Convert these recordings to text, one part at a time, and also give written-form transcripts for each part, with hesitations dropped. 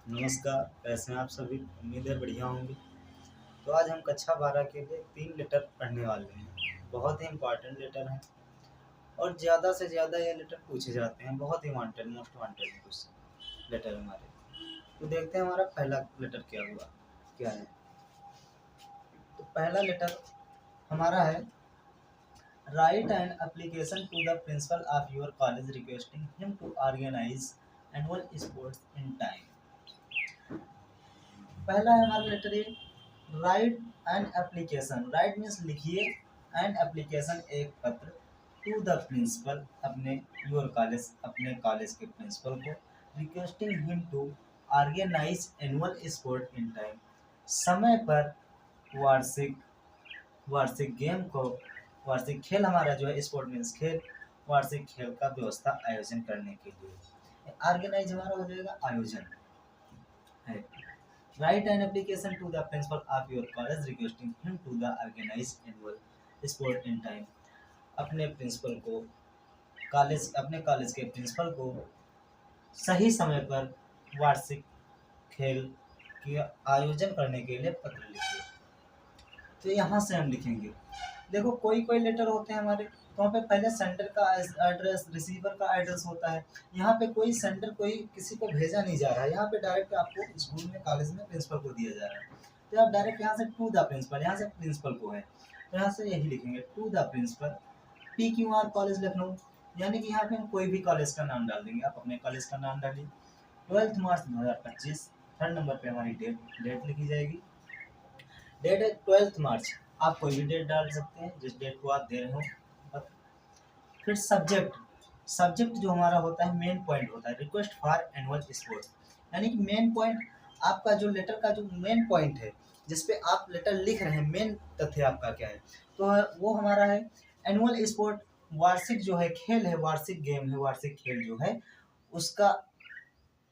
नमस्कार, कैसे हैं आप सभी? उम्मीद है बढ़िया होंगे। तो आज हम कक्षा 12 के लिए 3 लेटर पढ़ने वाले हैं। बहुत ही इम्पोर्टेंट लेटर हैं और ज़्यादा से ज़्यादा ये लेटर पूछे जाते हैं। बहुत ही wanted, most wanted question letter हमारे। तो देखते हैं हमारा पहला लेटर क्या है। तो पहला लेटर हमारा है, write an application to the principal of your college requesting him to organise annual sports in time. पहला है हमारा letter A, write an application. Write means लिखिए, एन एप्लीकेशन एक पत्र, टू द प्रिंसिपल अपने योर कॉलेज अपने कॉलेज के प्रिंसिपल को, requesting him to organise annual sport in time. समय पर वार्षिक वार्षिक गेम को वार्षिक खेल, हमारा जो है स्पोर्ट मीन्स खेल, वार्षिक खेल का व्यवस्था आयोजन करने के लिए। ऑर्गेनाइज हमारा हो जाएगा आयोजन है। Write an application to the principal of your college requesting him to the organize annual sport in time। अपने प्रिंसिपल को अपने कॉलेज के प्रिंसिपल को सही समय पर वार्षिक खेल के आयोजन करने के लिए पत्र लिखिए। तो यहाँ से हम लिखेंगे, देखो कोई कोई लेटर होते हैं हमारे, तो वहाँ पे पहले सेंडर का एड्रेस, रिसीवर का एड्रेस होता है। यहाँ पे कोई सेंडर कोई किसी को भेजा नहीं जा रहा है, यहाँ पे डायरेक्ट आपको स्कूल में कॉलेज में प्रिंसिपल को दिया जा रहा है। तो आप डायरेक्ट यहाँ से टू द प्रिंसिपल, यहाँ से प्रिंसिपल को है, तो यहाँ से यही लिखेंगे to the principal, PQR college Lucknow, यानी कि यहाँ पे हम कोई भी कॉलेज का नाम डाल देंगे। आप अपने कॉलेज का नाम डालिए। 12 मार्च 2025, थर्ड नंबर पे हमारी डेट लिखी जाएगी। डेट है 12 मार्च, आप कोई भी डेट डाल सकते हैं जिस डेट को आप दे रहे हो। फिर सब्जेक्ट जो हमारा होता है, मेन पॉइंट होता है, रिक्वेस्ट फॉर एनुअल स्पोर्ट, यानी कि मेन पॉइंट, आपका जो लेटर का जो मेन पॉइंट है जिसपे आप लेटर लिख रहे हैं, मेन तथ्य आपका क्या है, तो वो हमारा है एनुअल स्पोर्ट, वार्षिक जो है खेल है, वार्षिक गेम है, वार्षिक खेल जो है उसका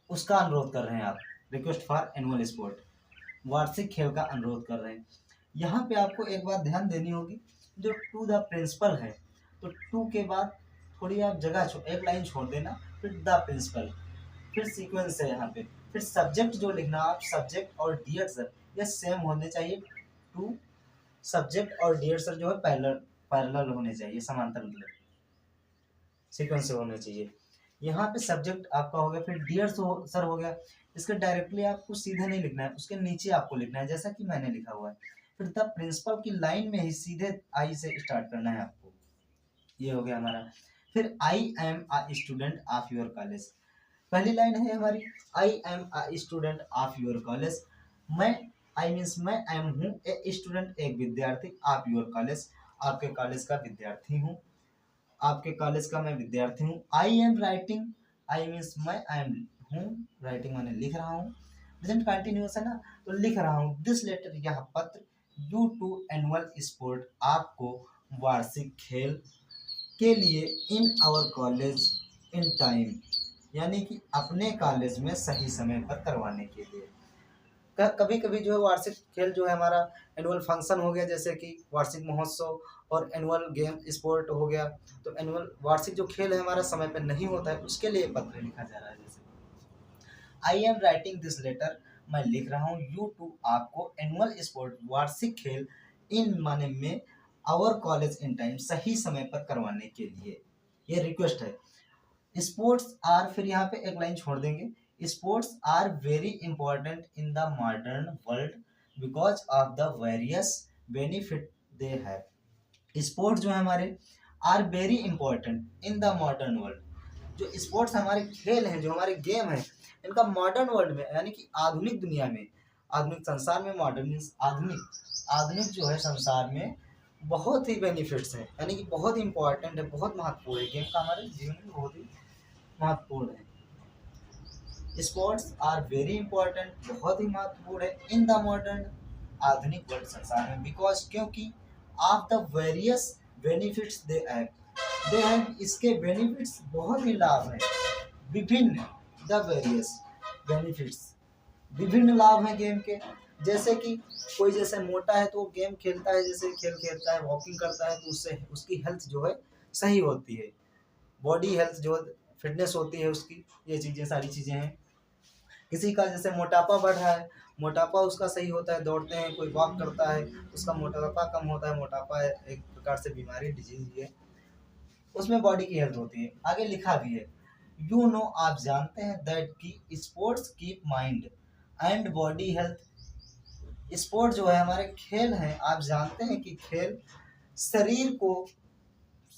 उसका अनुरोध कर रहे हैं आप। रिक्वेस्ट फॉर एनुअल स्पोर्ट, वार्षिक खेल का अनुरोध कर रहे हैं। यहाँ पे आपको एक बात ध्यान देनी होगी, जो टू द प्रिंसिपल है, तो टू के बाद थोड़ी आप जगह एक लाइन छोड़ देना, फिर द प्रिंसिपल, फिर सीक्वेंस है यहाँ पे, फिर सब्जेक्ट जो लिखना आप, सब्जेक्ट और डियर सर ये सेम होने चाहिए। टू सब्जेक्ट और डियर सर जो है पैरेलल होने चाहिए, समांतर, मतलब सीक्वेंस से होने चाहिए। यहाँ पे सब्जेक्ट आपका हो गया, फिर डियर सर हो गया। इसके डायरेक्टली आपको सीधा नहीं लिखना है, उसके नीचे आपको लिखना है जैसा कि मैंने लिखा हुआ है। फिर द प्रिंसिपल की लाइन में ही सीधे आई से स्टार्ट करना है आपको। ये हो गया हमारा। फिर आई am a student of your college, पहली लाइन है हमारी, आई am a student of your college. मैं, आई मीन्स मैं, एम हूँ, ए स्टूडेंट एक विद्यार्थी, ऑफ योर कॉलेज आपके कॉलेज का विद्यार्थी हूँ, आपके कॉलेज का मैं विद्यार्थी हूँ। I am writing, I means मैं, आई एम हूँ, राइटिंग मैंने लिख रहा हूँ, प्रेजेंट कंटिन्यूअस है ना, तो लिख रहा हूँ। दिस लेटर यह पत्र, ड्यू टू एनुअल स्पोर्ट आपको वार्षिक खेल के लिए, in our college in time, यानी कि अपने कॉलेज में सही समय पर करवाने के लिए। कभी कभी जो है वार्षिक खेल जो है हमारा एनुअल फंक्शन हो गया, जैसे कि वार्षिक महोत्सव और एनुअल गेम स्पोर्ट हो गया, तो एनुअल वार्षिक जो खेल है हमारा समय पर नहीं होता है, उसके लिए पत्र लिखा जा रहा है। जैसे I am writing this letter, मैं लिख रहा हूँ, यू टू आपको, एनुअल स्पोर्ट वार्षिक खेल, इन माने में, आवर कॉलेज इन टाइम सही समय पर करवाने के लिए, ये रिक्वेस्ट है। स्पोर्ट्स आर, फिर यहाँ पे एक लाइन छोड़ देंगे, sports are very important in the modern world because of the various benefit they have. Sports जो है हमारे, are very important in the modern world, जो स्पोर्ट्स हमारे खेल हैं, जो हमारे गेम हैं, इनका मॉडर्न वर्ल्ड में, यानी कि आधुनिक दुनिया में, आधुनिक संसार में, मॉडर्न मीन्स आधुनिक, आधुनिक जो है संसार में बहुत ही बेनिफिट्स हैं, यानी कि बहुत ही इंपॉर्टेंट है, बहुत महत्वपूर्ण है, गेम का हमारे जीवन में बहुत ही महत्वपूर्ण है। स्पोर्ट्स आर वेरी इंपॉर्टेंट, बहुत ही महत्वपूर्ण है, इन द मॉडर्न आधुनिक वर्ल्ड संसार में, बिकॉज क्योंकि of the various benefits they have, इसके बेनिफिट्स बहुत ही लाभ हैं, विभिन्न, द वेरियस बेनिफिट्स, विभिन्न लाभ हैं गेम के। जैसे कि कोई जैसे मोटा है तो गेम खेलता है, जैसे खेल खेलता है, वॉकिंग करता है, तो उससे उसकी हेल्थ जो है सही होती है, बॉडी हेल्थ जो फिटनेस होती है उसकी, ये चीज़ें सारी चीज़ें हैं। किसी का जैसे मोटापा बढ़ रहा है, मोटापा उसका सही होता है, दौड़ते हैं, कोई वॉक करता है, उसका मोटापा कम होता है। मोटापा एक प्रकार से बीमारी, डिजीज है, उसमें बॉडी की हेल्थ होती है। आगे लिखा भी है, यू नो, आप जानते हैं, दैट की sports keep mind and body health. Sport जो है, हमारे खेल हैं, आप जानते हैं कि खेल शरीर को,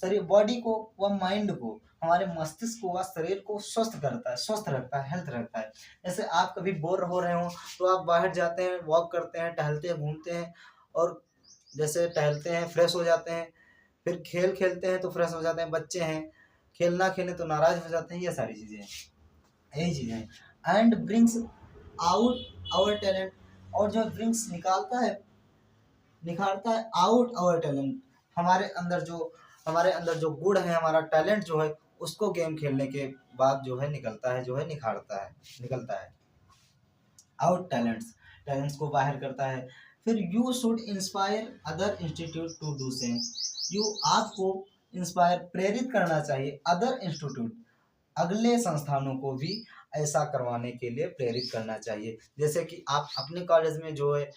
शरीर बॉडी को व माइंड को, हमारे मस्तिष्क को व शरीर को स्वस्थ करता है, स्वस्थ रखता है, हेल्थ रखता है। जैसे आप कभी बोर हो रहे हो तो आप बाहर जाते हैं, वॉक करते हैं, टहलते हैं, घूमते हैं, और जैसे टहलते हैं फ्रेश हो जाते हैं, फिर खेल खेलते हैं तो फ्रेश हो जाते हैं। बच्चे हैं, खेल ना खेलें तो नाराज हो जाते हैं। ये सारी चीज़ें हैं, यही चीज़ें हैं। And brings out our talent, और जो ब्रिंग्स निकालता है, निखारता है आउट आवर टैलेंट, हमारे अंदर जो गुण है, हमारा टैलेंट जो है, उसको गेम खेलने के बाद जो है निकलता है, जो है निखारता है, निकलता है। आउट टैलेंट्स, टैलेंट्स को बाहर करता है। फिर you should inspire other institute to do same, you, आपको इंस्पायर, प्रेरित करना चाहिए, अदर इंस्टीट्यूट, अगले संस्थानों को भी ऐसा करवाने के लिए प्रेरित करना चाहिए। जैसे कि आप अपने कॉलेज में जो है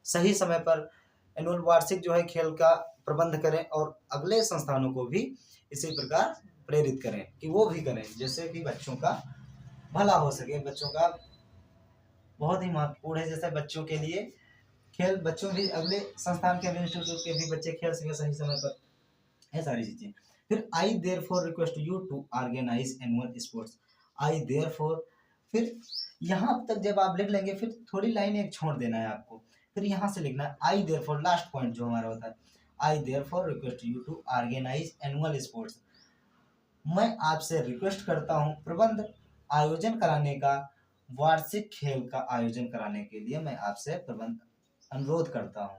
सही समय पर एनुअल वार्षिक जो है खेल का प्रबंध करें, और अगले संस्थानों को भी इसी प्रकार प्रेरित करें कि वो भी करें, जैसे कि बच्चों का भला हो सके। बच्चों का बहुत ही महत्वपूर्ण है, जैसे बच्चों के लिए खेल, बच्चों भी अगले संस्थान के, अगले इंस्टीट्यूट के भी बच्चे खेल सके सही समय पर, ये सारी चीजें। फिर I therefore request you to organise annual sports, I therefore, फिर यहाँ तक जब आप लिख लेंगे, फिर थोड़ी लाइन एक छोड़ देना है आपको, फिर यहाँ से लिखना है I therefore, last point जो हमारा होता है, I therefore request you to organise annual sports, मैं आपसे रिक्वेस्ट करता हूँ, प्रबंध, आयोजन कराने का, वार्षिक खेल का आयोजन कराने के लिए मैं आपसे प्रबंध अनुरोध करता हूँ।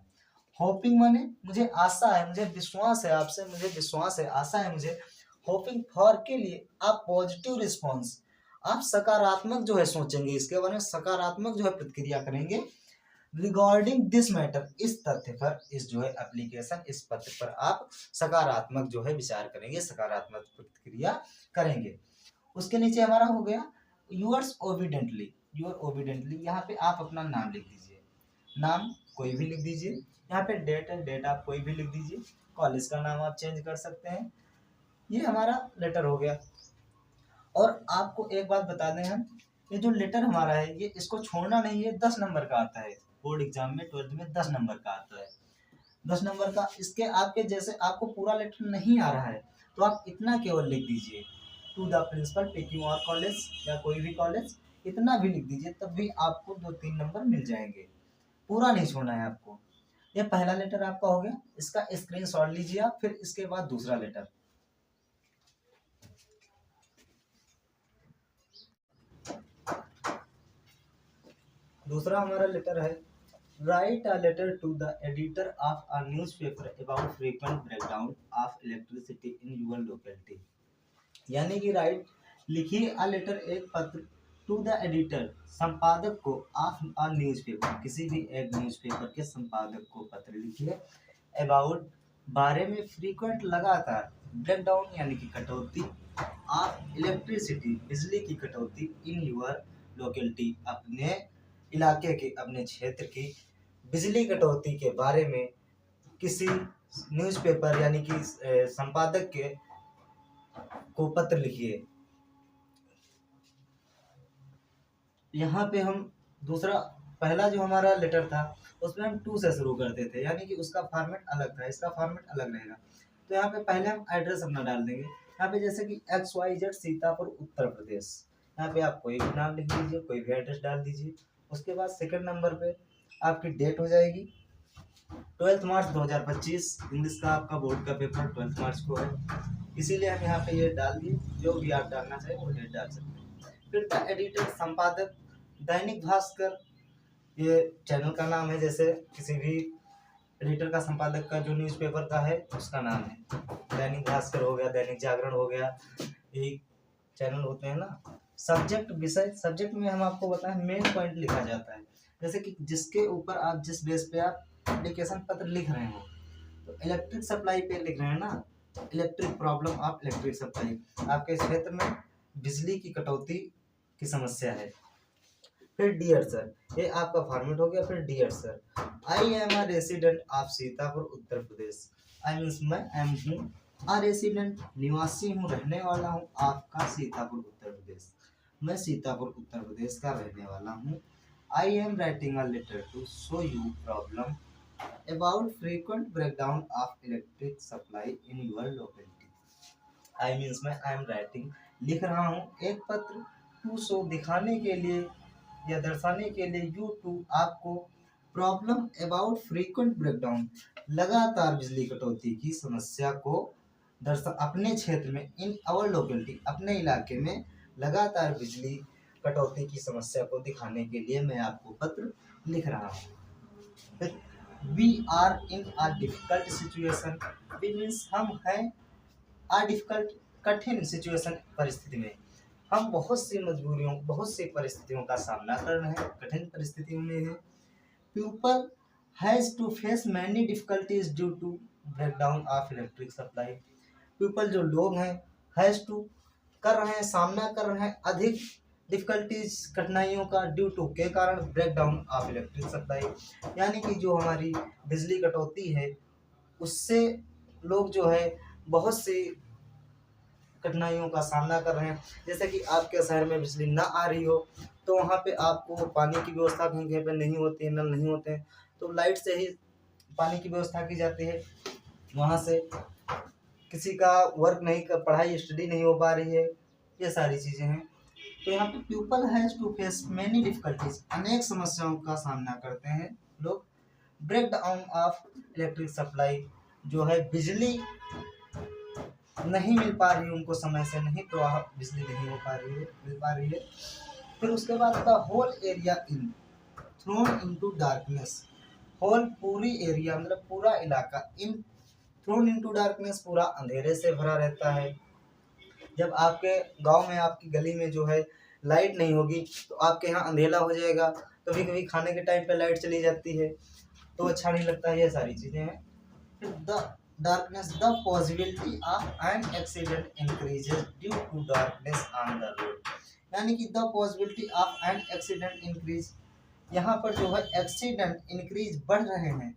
होपिंग माने मुझे आशा है, मुझे विश्वास है आपसे, मुझे विश्वास है, आशा है मुझे। होपिंग फॉर के लिए आप पॉजिटिव रिस्पॉन्स, आप सकारात्मक जो है सोचेंगे, इसके बारे में सकारात्मक जो है प्रतिक्रिया करेंगे। रिगार्डिंग दिस मैटर, इस तथ्य पर, इस जो है एप्लीकेशन, इस पत्र पर आप सकारात्मक जो है विचार करेंगे, सकारात्मक प्रतिक्रिया करेंगे। उसके नीचे हमारा हो गया यूअर्स ओबिडेंटली, यूअर ओबिडेंटली, यहाँ पे आप अपना नाम लिख दीजिए, नाम कोई भी लिख दीजिए, यहाँ पे डेट है, डेट आप कोई भी लिख दीजिए, कॉलेज का नाम आप चेंज कर सकते हैं। ये हमारा लेटर हो गया। और आपको एक बात बता दें हम, ये जो लेटर हमारा है, ये इसको छोड़ना नहीं है, 10 नंबर का आता है, बोर्ड एग्जाम में 12th में 10 नंबर का आता है, 10 नंबर का। इसके आपके जैसे आपको पूरा लेटर नहीं आ रहा है तो आप इतना केवल लिख दीजिए, to the principal taking our college, या कोई भी कॉलेज, इतना भी लिख दीजिए, तब भी आपको 2-3 नंबर मिल जाएंगे। पूरा नहीं छोड़ना है आपको। ये पहला लेटर आपका हो गया, इसका स्क्रीनशॉट लीजिए आप। फिर इसके बाद दूसरा लेटर, दूसरा हमारा लेटर है, write a letter to the editor of a newspaper about frequent breakdown of electricity in your locality, यानी कि राइट, लिखिए अ लेटर, एक पत्र, टू द एडिटर, संपादक को, ऑफ अ न्यूज़पेपर, किसी भी एक न्यूज़पेपर के संपादक को पत्र लिखिए, अबाउट, बारे में, फ्रीक्वेंट, लगातार, ब्रेकडाउन यानी कि कटौती, ऑफ इलेक्ट्रिसिटी, बिजली की कटौती, इन यूर लोकेलिटी, अपने इलाके की, अपने क्षेत्र की बिजली कटौती के बारे में किसी न्यूज़पेपर यानी कि संपादक के को पत्र लिखिए। यहाँ पे हम दूसरा, पहला जो हमारा लेटर था उसमें हम टू से शुरू करते थे, यानी कि उसका फॉर्मेट अलग था, इसका फॉर्मेट अलग रहेगा। तो यहाँ पे पहले हम एड्रेस अपना डाल देंगे, यहाँ पे जैसे कि XYZ सीतापुर उत्तर प्रदेश, यहाँ पे आप कोई भी नाम लिख दीजिए, कोई भी एड्रेस डाल दीजिए। उसके बाद सेकंड नंबर पे आपकी डेट हो जाएगी 12 मार्च 2025, इंग्लिश का आपका बोर्ड का पेपर 12 मार्च को है, इसीलिए हम यहाँ पे ये डाल दिए। जो भी आप डालना चाहे वो डेट डाल सकते हैं। फिर द एडिटर, संपादक, दैनिक भास्कर, ये चैनल का नाम है, जैसे किसी भी एडिटर का, संपादक का जो न्यूज़पेपर का है उसका नाम है। दैनिक भास्कर हो गया, दैनिक जागरण हो गया, यही चैनल होते हैं ना। सब्जेक्ट, विषय, सब्जेक्ट में हम आपको बताएं मेन पॉइंट लिखा जाता है, जैसे कि जिसके ऊपर आप, जिस बेस पे आप एप्लीकेशन पत्र लिख रहे हो, तो इलेक्ट्रिक सप्लाई पे लिख रहे हैं ना, electric problem of electric supply, आपके क्षेत्र में बिजली की कटौती की समस्या है। फिर डियर सर, ये आपका फॉर्मेट हो गया। फिर dear sir, I am a resident of Sitapur Uttar Pradesh. I means मैं एम हूँ अ रेसिडेंट, निवासी हूँ, रहने वाला हूँ आपका सीतापुर उत्तर प्रदेश। मैं सीतापुर उत्तर प्रदेश का रहने वाला हूँ। I am writing a letter to show you problem about frequent breakdown of electric supply in your locality. I means मैं आई एम राइटिंग, लिख रहा हूँ एक पत्र, टू शो दिखाने के लिए या दर्शाने के लिए, यू टू आपको, प्रॉब्लम अबाउट फ्रीक्वेंट ब्रेकडाउन लगातार बिजली कटौती की समस्या को दर्शा, अपने क्षेत्र में, इन आवर लोकेलिटी अपने इलाके में लगातार बिजली कटौती की समस्या को दिखाने के लिए मैं आपको पत्र लिख रहा हूँ। We are in a difficult situation, we means हम हैं अ डिफिकल्ट कठिन सिचुएशन परिस्थिति में, हम बहुत सी मजबूरियों, बहुत सी परिस्थितियों का सामना कर रहे हैं, कठिन परिस्थितियों में हैं। People has to face many difficulties due to breakdown of electric supply. People जो लोग हैं, हैज टू कर रहे हैं, सामना कर रहे हैं अधिक डिफिकल्टीज कठिनाइयों का, ड्यू टू के कारण, ब्रेकडाउन ऑफ इलेक्ट्रिक सप्लाई यानी कि जो हमारी बिजली कटौती है उससे लोग जो है बहुत सी कठिनाइयों का सामना कर रहे हैं। जैसे कि आपके शहर में बिजली ना आ रही हो तो वहाँ पे आपको पानी की व्यवस्था कहीं कहीं पे नहीं होती है, नल नहीं होते हैं, तो लाइट से ही पानी की व्यवस्था की जाती है। वहाँ से किसी का वर्क नहीं कर, पढ़ाई स्टडी नहीं हो पा रही है, ये सारी चीज़ें हैं। तो यहाँ पे people has to face many difficulties, अनेक समस्याओं का सामना करते हैं लोग। Breakdown of electric supply, जो है बिजली नहीं मिल पा रही है उनको, समय से नहीं प्रवाह, बिजली नहीं हो पा रही है, मिल पा रही है। फिर उसके बाद the whole area in thrown into darkness, whole पूरी एरिया मतलब पूरा इलाका, इन थ्रोन इनटू डार्कनेस पूरा अंधेरे से भरा रहता है। जब आपके गांव में, आपकी गली में जो है लाइट नहीं होगी तो आपके यहाँ अंधेरा हो जाएगा, कभी कभी खाने के टाइम पे लाइट चली जाती है तो अच्छा नहीं लगता है, ये सारी चीज़ें हैं। फिर the darkness, the possibility of an accident increases due to darkness on the road, यानी कि the possibility of an accident increase, यहाँ पर जो है एक्सीडेंट इंक्रीज बढ़ रहे हैं,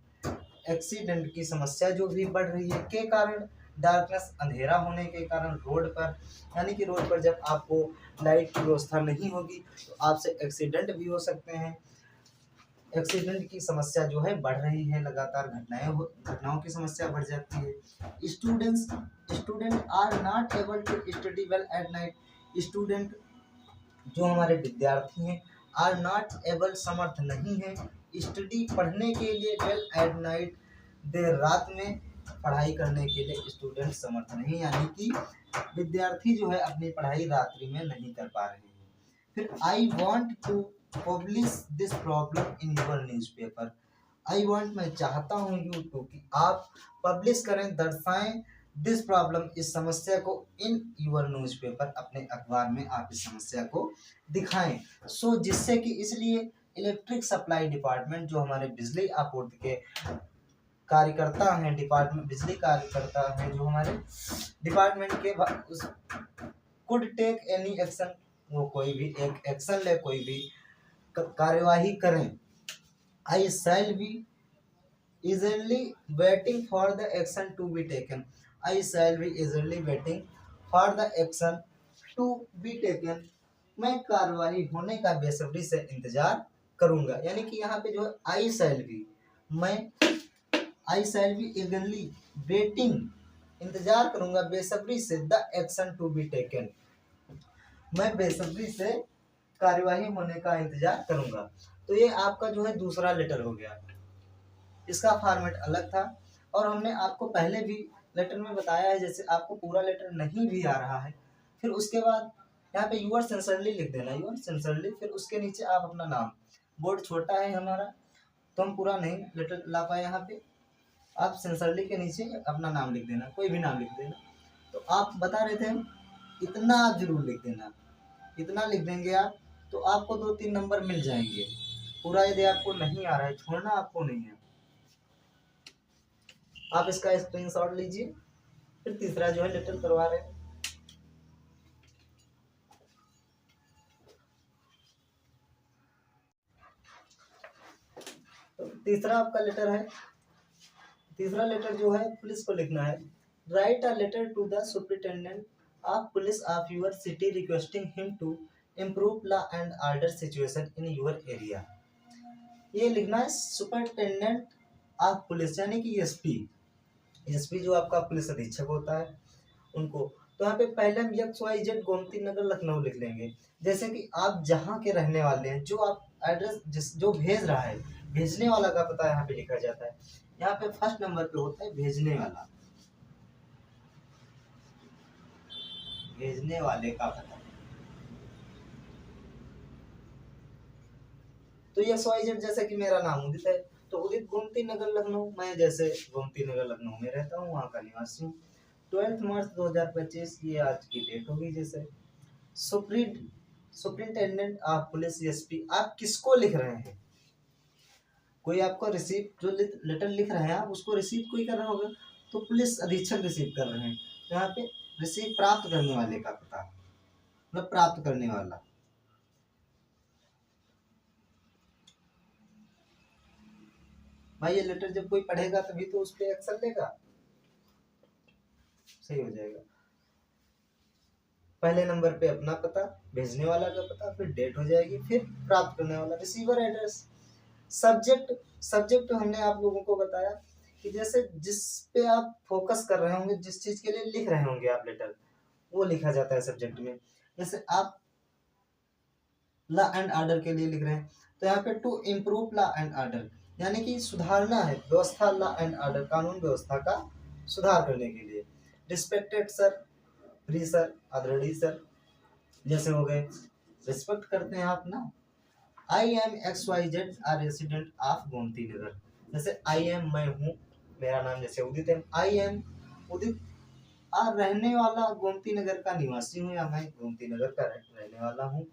एक्सीडेंट की समस्या जो भी बढ़ रही है के कारण, डार्कनेस अंधेरा होने के कारण रोड पर, यानी कि रोड पर जब आपको लाइट की व्यवस्था नहीं होगी तो आपसे एक्सीडेंट भी हो सकते हैं। एक्सीडेंट की समस्या जो है बढ़ रही है, लगातार घटनाओं की समस्या बढ़ जाती है। Student are not able to study well at night, student जो हमारे विद्यार्थी हैं, आर नॉट एबल समर्थ नहीं है, स्टडी पढ़ने के लिए, वेल एट नाइट देर रात में पढ़ाई करने के लिए स्टूडेंट समर्थ नहीं, यानी कि विद्यार्थी जो है अपनी पढ़ाई रात्रि में नहीं कर पा रहे हैं। फिर I want to publish this problem in your newspaper, I want मैं चाहता हूँ, यू टू कि आप पब्लिश करें, दर्शाएं, दिस प्रॉब्लम इस समस्या को, इन यूर न्यूज़पेपर अपने अखबार में आप इस समस्या को दिखाएं। सो जिससे कि, इसलिए इलेक्ट्रिक सप्लाई डिपार्टमेंट जो हमारे बिजली आपूर्ति के कार्यकर्ता हैं, डिपार्टमेंट बिजली कार्यकर्ता हैं जो हमारे डिपार्टमेंट के, उस कुड टेक एनी एक्शन, वो कोई भी एक एक्शन ले, कोई भी कार्यवाही करें। I shall be eagerly waiting for the action to be taken, I shall be eagerly waiting for the action to be taken, मैं कार्यवाही होने का बेसब्री से इंतजार करूंगा। यानी कि यहाँ पे जो है आई शैल बी, मैं I shall be eagerly waiting, इंतजार करूंगा बेसब्री से, the action to be taken, मैं बेसब्री से कार्यवाही होने का इंतजार करूंगा। तो ये आपका जो है दूसरा लेटर हो गया, इसका फॉर्मेट अलग था और हमने आपको पहले भी लेटर में बताया है। जैसे आपको पूरा लेटर नहीं भी आ रहा है, फिर उसके बाद यहाँ पे यूअर सिंसियरली लिख देना, यूअर सिंसियरली, फिर उसके नीचे आप अपना नाम, बोर्ड छोटा है हमारा तो हम पूरा नहीं लेटर ला पाए यहाँ पे, आप सिंसियरली के नीचे अपना नाम लिख देना, कोई भी नाम लिख देना। तो आप बता रहे थे इतना आप जरूर लिख देना, इतना लिख देंगे आप तो आपको 2-3 नंबर मिल जाएंगे। पूरा यदि आपको नहीं आ रहा है, छोड़ना आपको नहीं है, आप इसका स्क्रीनशॉट लीजिए। फिर तीसरा जो है लेटर करवा रहे हैं, तीसरा आपका लेटर है, तीसरा लेटर जो है पुलिस को लिखना है। Write a letter to the superintendent of police of your city requesting him to improve law and order situation in your area. ये लिखना है सुपरिटेंडेंट ऑफ पुलिस यानी कि एसपी, एसपी जो आपका पुलिस अधीक्षक होता है उनको। तो यहाँ पे पहले हम XYZ गोमती नगर लखनऊ लिख लेंगे। जैसे कि आप जहाँ के रहने वाले हैं, जो आप एड्रेस जिस जो भेज रहा है, भेजने वाला का पता यहाँ पे लिखा जाता है। यहाँ पे फर्स्ट नंबर पे होता है भेजने वाला, भेजने वाले का पता। तो XYZ जैसे कि मेरा नाम उदित है, तो उदित गोमती नगर लखनऊ, मैं जैसे गोमती नगर लखनऊ में रहता हूँ, वहाँ का निवासी हूँ। 12 मार्च 2025 ये आज की डेट होगी। जैसे सुप्रिंटेंडेंट ऑफ पुलिस एसपी, आप किसको लिख रहे हैं? कोई आपको रिसीव जो लेटर लिख रहे हैं आप उसको रिसीव कोई कर रहा होगा, तो पुलिस अधीक्षक रिसीव कर रहे हैं। तो यहाँ पे रिसीव प्राप्त करने वाले का पता, मतलब प्राप्त करने वाला। भाई ये लेटर जब कोई पढ़ेगा तभी तो उस पर एक्शन लेगा, सही हो जाएगा। पहले नंबर पे अपना पता, भेजने वाला का पता, फिर डेट हो जाएगी, फिर प्राप्त करने वाला, रिसीवर एड्रेस। सब्जेक्ट, सब्जेक्ट हमने आप लोगों को बताया कि जैसे जिस पे आप फोकस कर रहे होंगे, जिस चीज के लिए लिख रहे होंगे आप लेटर, वो लिखा जाता है सब्जेक्ट में। जैसे आप लॉ एंड ऑर्डर के लिए लिख रहे हैं तो यहाँ पे to improve law and order, यानी कि सुधारना है व्यवस्था, लॉ एंड ऑर्डर कानून व्यवस्था का सुधार करने के लिए। रिस्पेक्टेड सर, प्री सर, आदरणीय सर जैसे हो गए, रिस्पेक्ट करते हैं आप ना। I am XYZ a resident of Gomti Nagar. जैसे आई एम मैं हूँ, मेरा नाम जैसे उदित है, आई एम उदित और रहने वाला गोमती नगर का निवासी हूँ, या मैं गोमती नगर का रहने वाला हूँ।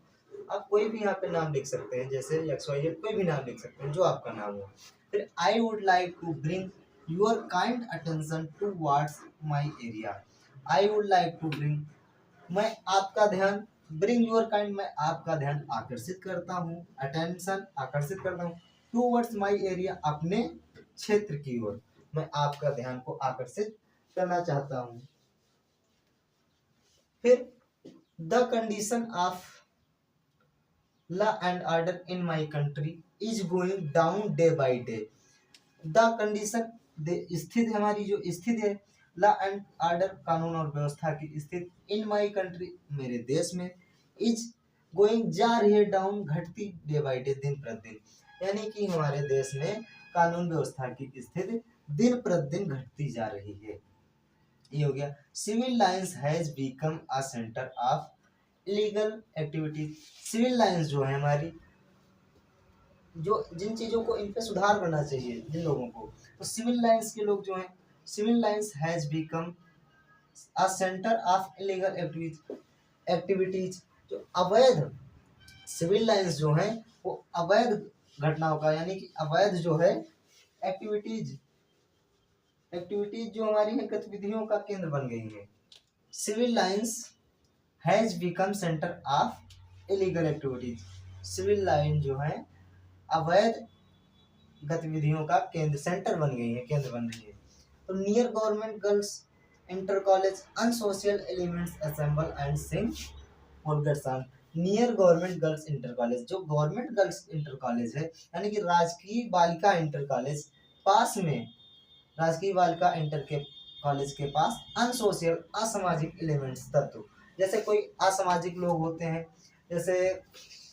आप कोई भी यहाँ पे नाम लिख सकते हैं, जैसे XYZ कोई भी नाम लिख सकते हैं जो आपका नाम हो। फिर I would like to bring your kind attention towards my area. I would like to bring, मैं आपका ध्यान, ब्रिंग योर काइंड मैं आपका ध्यान आकर्षित करता हूँ, अटेंशन आकर्षित करता हूँ, टूवर्ड्स माई एरिया अपने क्षेत्र की ओर मैं आपका ध्यान को आकर्षित करना चाहता हूँ। फिर the condition of law and order in my country is going down day by day. The condition स्थिति, हमारी जो स्थिति है, लॉ एंड ऑर्डर कानून और व्यवस्था की स्थिति, इन माई कंट्री मेरे देश में, इज गोइंग जा रही है डाउन घटती, डे बाई डे दिन प्रतिदिन, यानी कि हमारे देश में कानून व्यवस्था की स्थिति दिन प्रतिदिन घटती जा रही है। ये हो गया। Civil lines has become a centre of illegal activities. Civil lines जो है हमारी, जो जिन चीजों को इन पे सुधार करना चाहिए जिन लोगों को, तो सिविल लाइंस के लोग जो हैं, civil lines has become a centre of illegal activities. जो अवैध सिविल लाइंस जो हैं वो अवैध घटनाओं का, यानी कि अवैध जो है एक्टिविटीज, एक्टिविटीज जो हमारी है गतिविधियों का केंद्र बन गई है। Civil lines has become centre of illegal activities. Civil line जो है अवैध गतिविधियों का केंद्र, सेंटर बन गई है, केंद्र बन रही है। तो near government girls inter college unsocial elements assemble and sing vulgar song. Near government girls inter college, जो गवर्नमेंट गर्ल्स इंटर कॉलेज है, यानी कि राजकीय बालिका इंटर कॉलेज पास में, राजकीय बालिका इंटर के कॉलेज के पास अनसोशल असामाजिक एलिमेंट्स तत्व, जैसे कोई असामाजिक लोग होते हैं, जैसे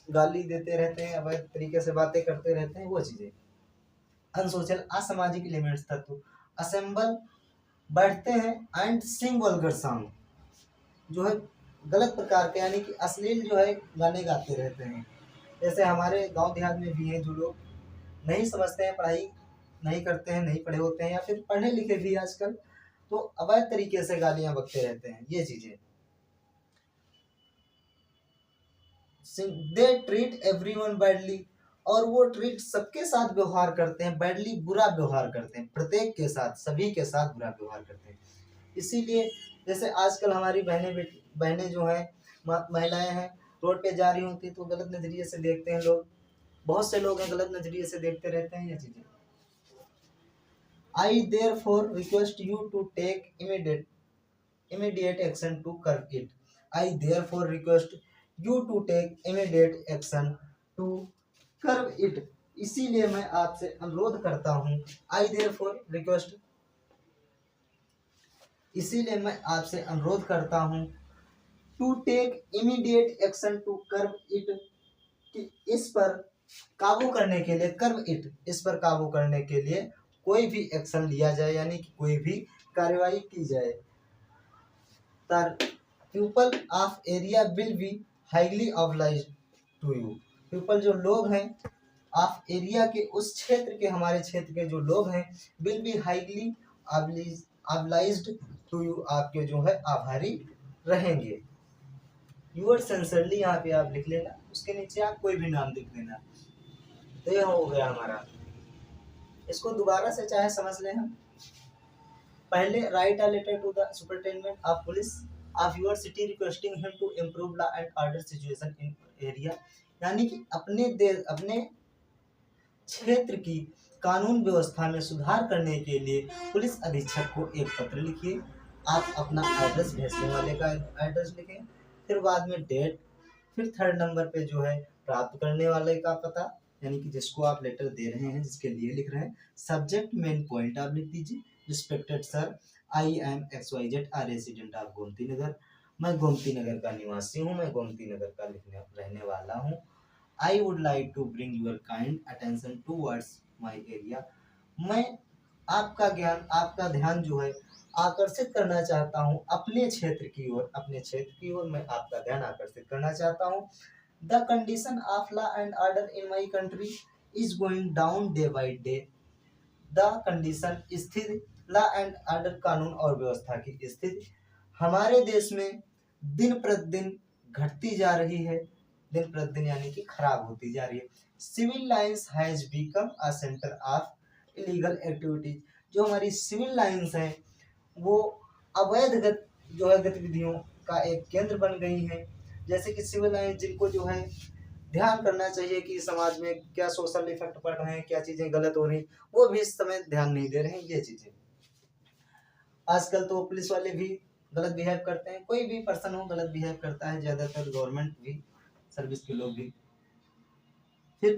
गाली देते रहते हैं, अवैध तरीके से बातें करते रहते हैं, वो चीजें अनसोशल असामाजिक एलिमेंट्स तत्व। असेंबल बैठते हैं, एंड सिंग वल्गर सॉन्ग, जो है गलत प्रकार के, यानी कि अश्लील जो है गाने गाते रहते हैं। जैसे हमारे गांव देहात में भी हैं जो लोग नहीं समझते हैं, पढ़ाई नहीं करते हैं, नहीं पढ़े होते हैं, या फिर पढ़े लिखे भी आजकल, तो अवैध तरीके से गालियां बकते रहते हैं, ये चीजें। दे ट्रीट एवरीवन बैडली, और वो ट्रीट सबके साथ व्यवहार करते हैं, बैडली बुरा व्यवहार करते हैं, प्रत्येक के साथ, सभी के साथ बुरा व्यवहार करते हैं। इसीलिए जैसे आजकल हमारी बहनें जो हैं, महिलाएं हैं, रोड पे जा रही होती तो गलत नजरिए से देखते हैं लोग, बहुत से लोग हैं गलत नजरिए से देखते रहते हैं ये चीजें। I therefore request you to take immediate action to curb it. I therefore request you to take immediate action to curb it. इसीलिए मैं आपसे अनुरोध करता हूँ। I therefore request, इसीलिए मैं आपसे अनुरोध करता हूँ to take immediate action to curb it, कि इस पर काबू करने के लिए, कर्ब इट, इस पर काबू करने के लिए कोई भी एक्शन लिया जाए, यानी कि कोई भी कार्रवाई की जाए। People of area will be highly obliged to you. People जो लोग हैं, ऑफ एरिया के, उस क्षेत्र के, हमारे क्षेत्र के जो लोग हैं, will be highly obliged to you, आपके जो है आभारी रहेंगे। यूअर सिंसियरली यहाँ पे आप लिख लेना, उसके नीचे आप कोई भी नाम लिख देना। तो यह हो गया हमारा। इसको दोबारा से चाहे समझ लें हम। पहले write a letter to the superintendent of police of your city requesting him to improve law and order situation in area, यानी कि अपने क्षेत्र की कानून व्यवस्था में सुधार करने के लिए पुलिस अधीक्षक को एक पत्र लिखिए। आप अपना एड्रेस, भेजने वाले का एड्रेस लिखें, फिर बाद में डेट, फिर थर्ड नंबर पे जो है प्राप्त करने वाले का पता, यानी कि जिसको आप लेटर दे रहे हैं, जिसके लिए लिख रहे हैं। सब्जेक्ट मेन पॉइंट आप लिख दीजिए, respected sir, I am XYZ a resident of Gomti Nagar, मैं गोमती नगर का निवासी हूँ, मैं गोमती नगर का रहने वाला हूँ। I would like to bring your kind attention towards my area, मैं आपका ध्यान जो है आकर्षित करना चाहता हूँ अपने क्षेत्र की ओर, अपने क्षेत्र की ओर मैं आपका ध्यान आकर्षित करना चाहता हूँ। The condition of law and order in my country is going down day by day. The condition, स्थिति, लॉ एंड ऑर्डर, कानून और व्यवस्था की स्थिति हमारे देश में दिन प्रतिदिन घटती जा रही है, दिन प्रतिदिन यानी कि खराब होती जा रही है। Civil lines has become a centre of illegal activities, जो हमारी सिविल लाइंस हैं वो अवैध जो है गतिविधियों का एक केंद्र बन गई हैं। जैसे कि सिविल लाइन, जिनको जो है ध्यान करना चाहिए कि समाज में क्या सोशल इफेक्ट पड़ रहे हैं, क्या चीज़ें गलत हो रही, वो भी इस समय ध्यान नहीं दे रहे हैं। ये चीज़ें आजकल तो पुलिस वाले भी गलत बिहेव करते हैं, कोई भी पर्सन हो गलत बिहेव करता है, ज़्यादातर गवर्नमेंट भी, सर्विस के लोग भी। फिर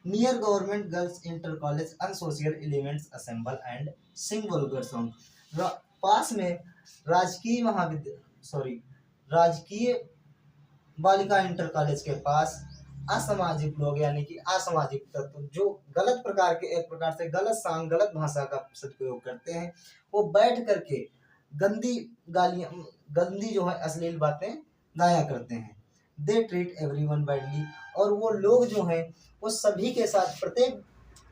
near government girls inter college unsocial elements assemble and sing vulgar song, पास में राजकीय बालिका इंटर कॉलेज के पास असामाजिक लोग, यानी कि असामाजिक तत्व जो गलत प्रकार के, एक प्रकार से गलत सॉन्ग, गलत भाषा का सदुपयोग करते हैं, वो बैठ करके गंदी जो है अश्लील बातें गाया करते हैं। दे ट्रीट एवरीवन बैडली, और वो लोग जो हैं वो सभी के साथ, प्रत्येक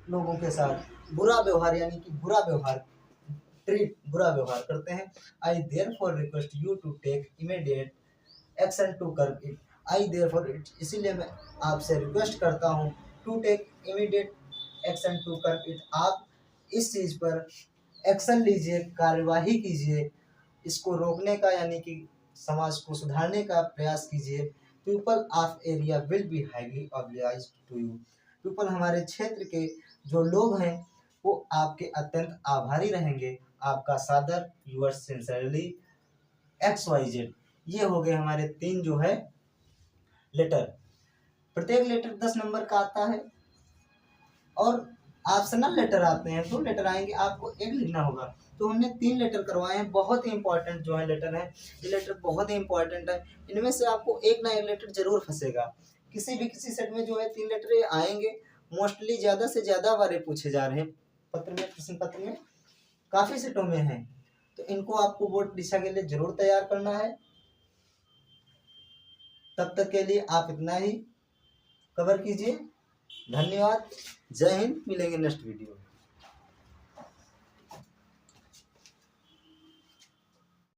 लोगों के साथ बुरा व्यवहार, यानी कि बुरा व्यवहार करते हैं। I therefore request you to take immediate action to curb it. I therefore it, इसीलिए मैं आपसे रिक्वेस्ट करता हूँ to take immediate action to curb it, आप इस चीज़ पर एक्शन लीजिए, कार्यवाही कीजिए, इसको रोकने का, यानी कि समाज को सुधारने का प्रयास कीजिए। People of area will be highly obliged to you, people, हमारे क्षेत्र के जो लोग हैं वो आपके अत्यंत आभारी रहेंगे। आपका सादर, यूअर्स सिंसियरली XYZ। ये हो गए हमारे 3 जो है लेटर। प्रत्येक लेटर 10 नंबर का आता है, और ऑप्शनल लेटर आते हैं, 2 लेटर आएंगे, आपको एक लिखना होगा। तो हमने 3 लेटर करवाए हैं, बहुत ही इंपॉर्टेंट जो है लेटर है, ये लेटर बहुत ही इंपॉर्टेंट है। इनमें से आपको एक ना एक लेटर जरूर फंसेगा, किसी सेट में जो है 3 लेटर आएंगे। मोस्टली ज़्यादा से ज़्यादा बारे पूछे जा रहे हैं पत्र में, प्रश्न पत्र में काफ़ी सेटों में है, तो इनको आपको बोर्ड परीक्षा के लिए जरूर तैयार करना है। तब तक के लिए आप इतना ही कवर कीजिए। धन्यवाद, जय हिंद, मिलेंगे नेक्स्ट वीडियो में।